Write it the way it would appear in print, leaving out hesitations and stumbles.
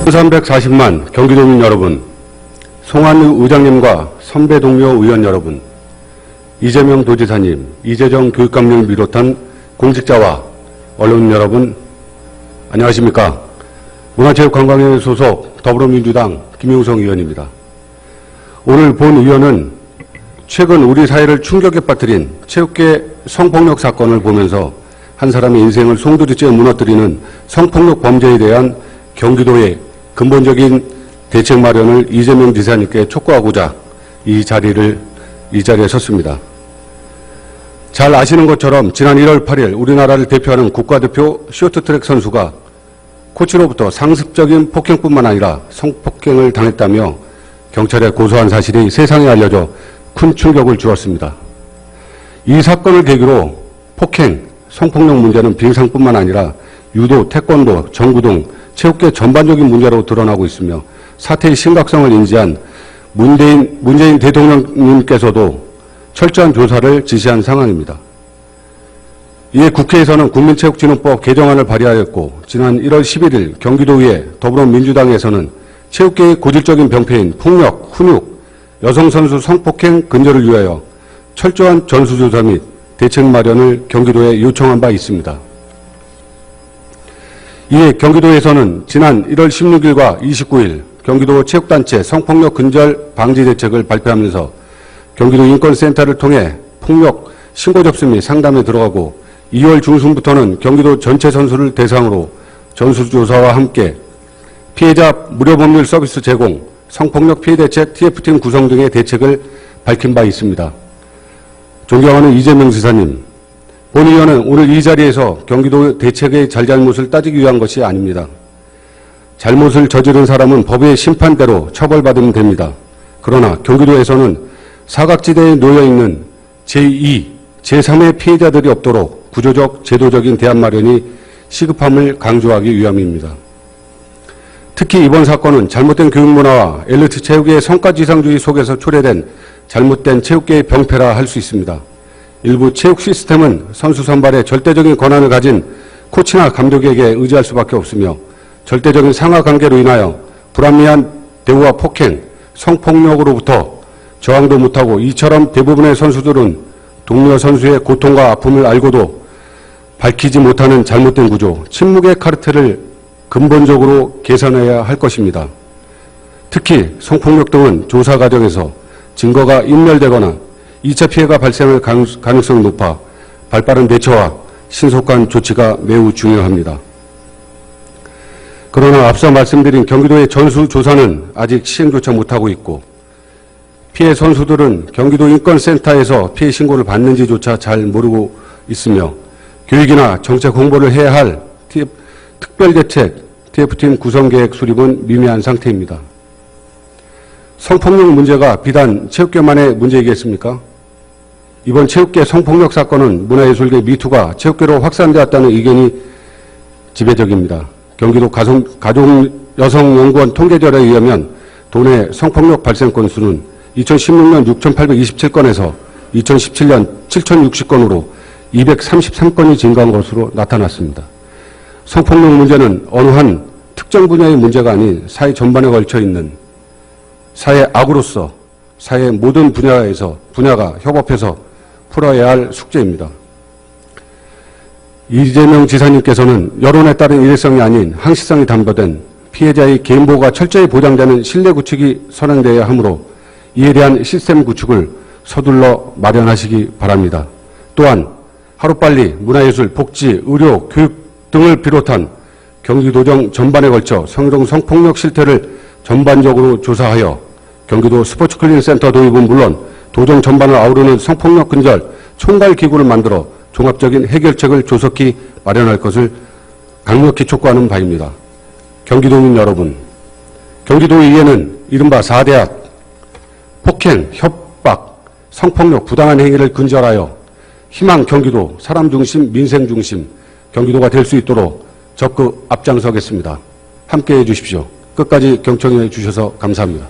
1340만 경기도민 여러분, 송환우 의장님과 선배 동료 의원 여러분, 이재명 도지사님, 이재정 교육감님을 비롯한 공직자와 언론 여러분, 안녕하십니까. 문화체육관광위 소속 더불어민주당 김용성 의원입니다. 오늘 본 의원은 최근 우리 사회를 충격에 빠뜨린 체육계 성폭력 사건을 보면서 한 사람의 인생을 송두리째 무너뜨리는 성폭력 범죄에 대한 경기도의 근본적인 대책 마련을 이재명 지사님께 촉구하고자 이 자리에 섰습니다. 잘 아시는 것처럼 지난 1월 8일 우리나라를 대표하는 국가대표 쇼트트랙 선수가 코치로부터 상습적인 폭행뿐만 아니라 성폭행을 당했다며 경찰에 고소한 사실이 세상에 알려져 큰 충격을 주었습니다. 이 사건을 계기로 폭행, 성폭력 문제는 빙상뿐만 아니라 유도, 태권도, 정구 등 체육계 전반적인 문제로 드러나고 있으며 사태의 심각성을 인지한 문재인 대통령님께서도 철저한 조사를 지시한 상황입니다. 이에 국회에서는 국민체육진흥법 개정안을 발의하였고 지난 1월 11일 경기도의회 더불어민주당에서는 체육계의 고질적인 병폐인 폭력, 훈육, 여성선수 성폭행 근절을 위하여 철저한 전수조사 및 대책 마련을 경기도에 요청한 바 있습니다. 이에 경기도에서는 지난 1월 16일과 29일 경기도 체육단체 성폭력 근절 방지 대책을 발표하면서 경기도 인권센터를 통해 폭력 신고 접수 및 상담에 들어가고 2월 중순부터는 경기도 전체 선수를 대상으로 전수조사와 함께 피해자 무료 법률 서비스 제공, 성폭력 피해 대책 TF팀 구성 등의 대책을 밝힌 바 있습니다. 존경하는 이재명 지사님, 본 의원은 오늘 이 자리에서 경기도 대책의 잘잘못을 따지기 위한 것이 아닙니다. 잘못을 저지른 사람은 법의 심판대로 처벌받으면 됩니다. 그러나 경기도에서는 사각지대에 놓여있는 제2, 제3의 피해자들이 없도록 구조적, 제도적인 대안 마련이 시급함을 강조하기 위함입니다. 특히 이번 사건은 잘못된 교육문화와 엘리트 체육의 성과지상주의 속에서 초래된 잘못된 체육계의 병폐라 할 수 있습니다. 일부 체육 시스템은 선수 선발에 절대적인 권한을 가진 코치나 감독에게 의지할 수밖에 없으며 절대적인 상하관계로 인하여 불합리한 대우와 폭행, 성폭력으로부터 저항도 못하고 이처럼 대부분의 선수들은 동료 선수의 고통과 아픔을 알고도 밝히지 못하는 잘못된 구조, 침묵의 카르텔을 근본적으로 개선해야 할 것입니다. 특히 성폭력 등은 조사 과정에서 증거가 인멸되거나 2차 피해가 발생할 가능성이 높아 발빠른 대처와 신속한 조치가 매우 중요합니다. 그러나 앞서 말씀드린 경기도의 전수조사는 아직 시행조차 못하고 있고 피해 선수들은 경기도 인권센터에서 피해 신고를 받는지조차 잘 모르고 있으며 교육이나 정책 홍보를 해야 할 특별대책 TF팀 구성계획 수립은 미미한 상태입니다. 성폭력 문제가 비단 체육계만의 문제이겠습니까? 이번 체육계 성폭력 사건은 문화예술계 미투가 체육계로 확산되었다는 의견이 지배적입니다. 경기도 가족여성연구원 통계자료에 의하면 도내 성폭력 발생 건수는 2016년 6,827건에서 2017년 7,060건으로 233건이 증가한 것으로 나타났습니다. 성폭력 문제는 어느 한 특정 분야의 문제가 아닌 사회 전반에 걸쳐 있는 사회 악으로서 사회 모든 분야가 협업해서 풀어야 할 숙제입니다. 이재명 지사님께서는 여론에 따른 일회성이 아닌 항시성이 담보된 피해자의 개인 보호가 철저히 보장되는 신뢰 구축이 선행되어야 하므로 이에 대한 시스템 구축을 서둘러 마련하시기 바랍니다. 또한 하루빨리 문화예술, 복지, 의료, 교육 등을 비롯한 경기도정 전반에 걸쳐 성희롱 성폭력 실태를 전반적으로 조사하여 경기도 스포츠클린센터 도입은 물론 도정 전반을 아우르는 성폭력 근절 총괄기구를 만들어 종합적인 해결책을 조속히 마련할 것을 강력히 촉구하는 바입니다. 경기도민 여러분, 경기도의회는 이른바 4대악, 폭행, 협박, 성폭력, 부당한 행위를 근절하여 희망 경기도, 사람 중심, 민생 중심 경기도가 될 수 있도록 적극 앞장서겠습니다. 함께해 주십시오. 끝까지 경청해 주셔서 감사합니다.